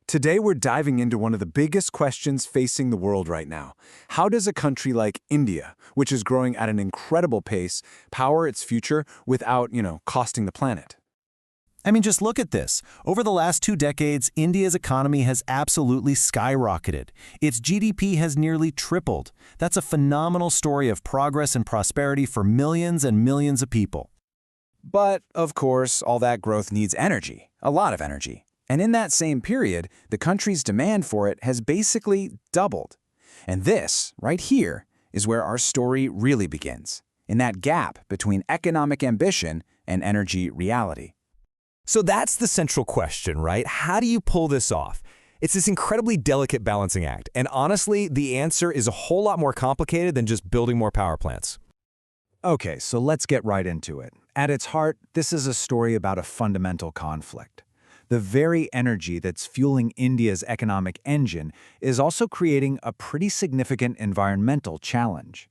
Today, we're diving into one of the biggest questions facing the world right now. How does a country like India, which is growing at an incredible pace, power its future without, costing the planet? I mean, just look at this. Over the last 2 decades, India's economy has absolutely skyrocketed. Its GDP has nearly tripled. That's a phenomenal story of progress and prosperity for millions and millions of people. But, of course, all that growth needs energy, a lot of energy. And in that same period, the country's demand for it has basically doubled. And this, right here, is where our story really begins, in that gap between economic ambition and energy reality. So that's the central question, right? How do you pull this off? It's this incredibly delicate balancing act, and honestly, the answer is a whole lot more complicated than just building more power plants. Okay, so let's get right into it. At its heart, this is a story about a fundamental conflict. The very energy that's fueling India's economic engine is also creating a pretty significant environmental challenge.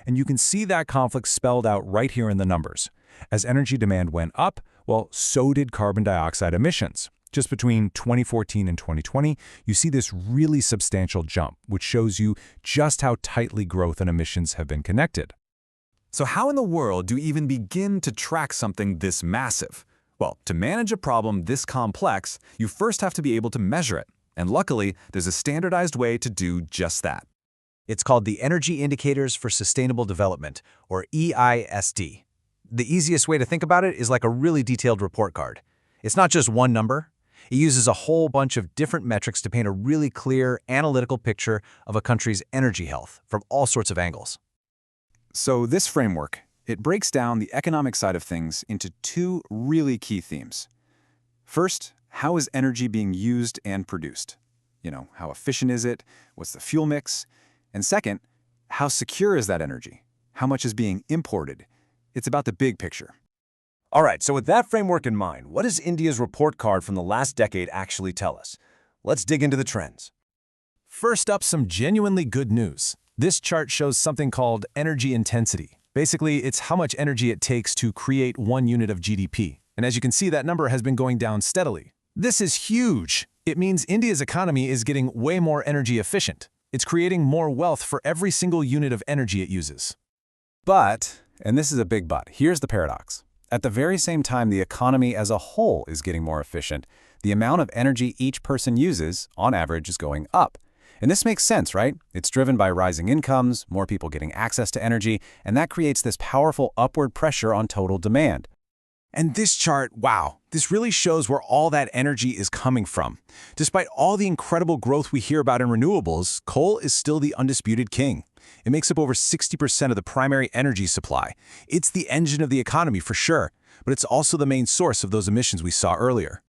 And you can see that conflict spelled out right here in the numbers. As energy demand went up, well, so did carbon dioxide emissions. Just between 2014 and 2020, you see this really substantial jump, which shows you just how tightly growth and emissions have been connected. So how in the world do you even begin to track something this massive? Well, to manage a problem this complex, you first have to be able to measure it. And luckily, there's a standardized way to do just that. It's called the Energy Indicators for Sustainable Development, or EISD. The easiest way to think about it is like a really detailed report card. It's not just one number. It uses a whole bunch of different metrics to paint a really clear, analytical picture of a country's energy health from all sorts of angles. So this framework, it breaks down the economic side of things into 2 really key themes. First, how is energy being used and produced? How efficient is it? What's the fuel mix? And second, how secure is that energy? How much is being imported? It's about the big picture. All right, so with that framework in mind, what does India's report card from the last decade actually tell us? Let's dig into the trends. First up, some genuinely good news. This chart shows something called energy intensity. Basically, it's how much energy it takes to create 1 unit of GDP. And as you can see, that number has been going down steadily. This is huge. It means India's economy is getting way more energy efficient. It's creating more wealth for every single unit of energy it uses. But, and this is a big but, here's the paradox. At the very same time the economy as a whole is getting more efficient, the amount of energy each person uses, on average, is going up. And this makes sense, right? It's driven by rising incomes, more people getting access to energy, and that creates this powerful upward pressure on total demand. And this chart, wow, this really shows where all that energy is coming from. Despite all the incredible growth we hear about in renewables, coal is still the undisputed king. It makes up over 60% of the primary energy supply. It's the engine of the economy for sure, but it's also the main source of those emissions we saw earlier.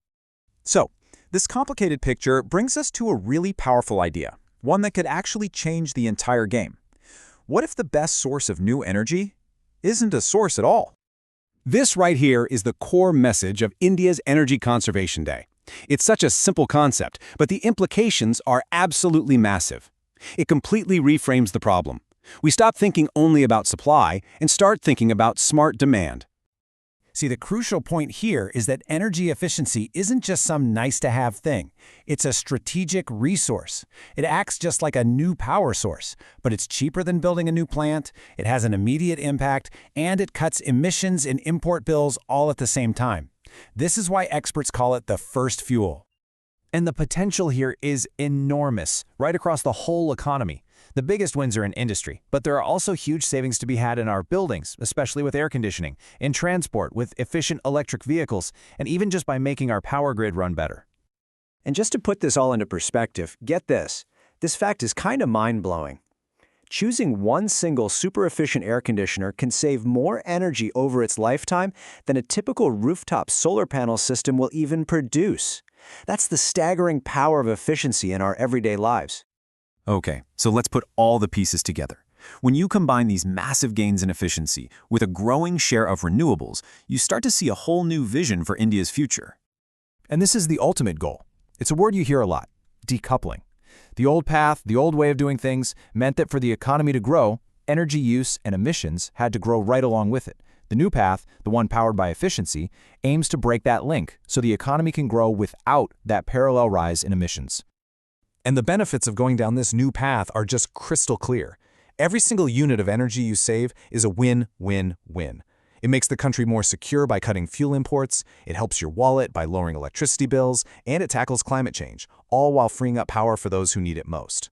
So, this complicated picture brings us to a really powerful idea, one that could actually change the entire game. What if the best source of new energy isn't a source at all? This right here is the core message of India's Energy Conservation Day. It's such a simple concept, but the implications are absolutely massive. It completely reframes the problem. We stop thinking only about supply and start thinking about smart demand. See, the crucial point here is that energy efficiency isn't just some nice-to-have thing. It's a strategic resource. It acts just like a new power source, but it's cheaper than building a new plant, it has an immediate impact, and it cuts emissions and import bills all at the same time. This is why experts call it the first fuel. And the potential here is enormous, right across the whole economy. The biggest wins are in industry, but there are also huge savings to be had in our buildings, especially with air conditioning, in transport, with efficient electric vehicles, and even just by making our power grid run better. And just to put this all into perspective, get this. This fact is kind of mind-blowing. Choosing one single super-efficient air conditioner can save more energy over its lifetime than a typical rooftop solar panel system will even produce. That's the staggering power of efficiency in our everyday lives. Okay, so let's put all the pieces together. When you combine these massive gains in efficiency with a growing share of renewables, you start to see a whole new vision for India's future. And this is the ultimate goal. It's a word you hear a lot, decoupling. The old path, the old way of doing things, meant that for the economy to grow, energy use and emissions had to grow right along with it. The new path, the one powered by efficiency, aims to break that link so the economy can grow without that parallel rise in emissions. And the benefits of going down this new path are just crystal clear. Every single unit of energy you save is a win-win-win. It makes the country more secure by cutting fuel imports, it helps your wallet by lowering electricity bills, and it tackles climate change, all while freeing up power for those who need it most.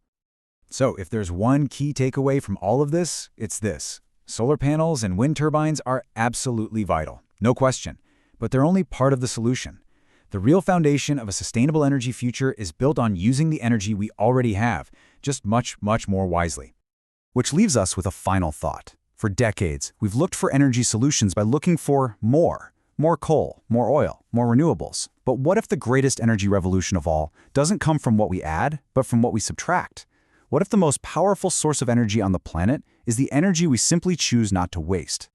So if there's one key takeaway from all of this, it's this. Solar panels and wind turbines are absolutely vital, no question, but they're only part of the solution. The real foundation of a sustainable energy future is built on using the energy we already have, just much, much more wisely. Which leaves us with a final thought. For decades, we've looked for energy solutions by looking for more. More coal, more oil, more renewables. But what if the greatest energy revolution of all doesn't come from what we add, but from what we subtract? What if the most powerful source of energy on the planet is the energy we simply choose not to waste?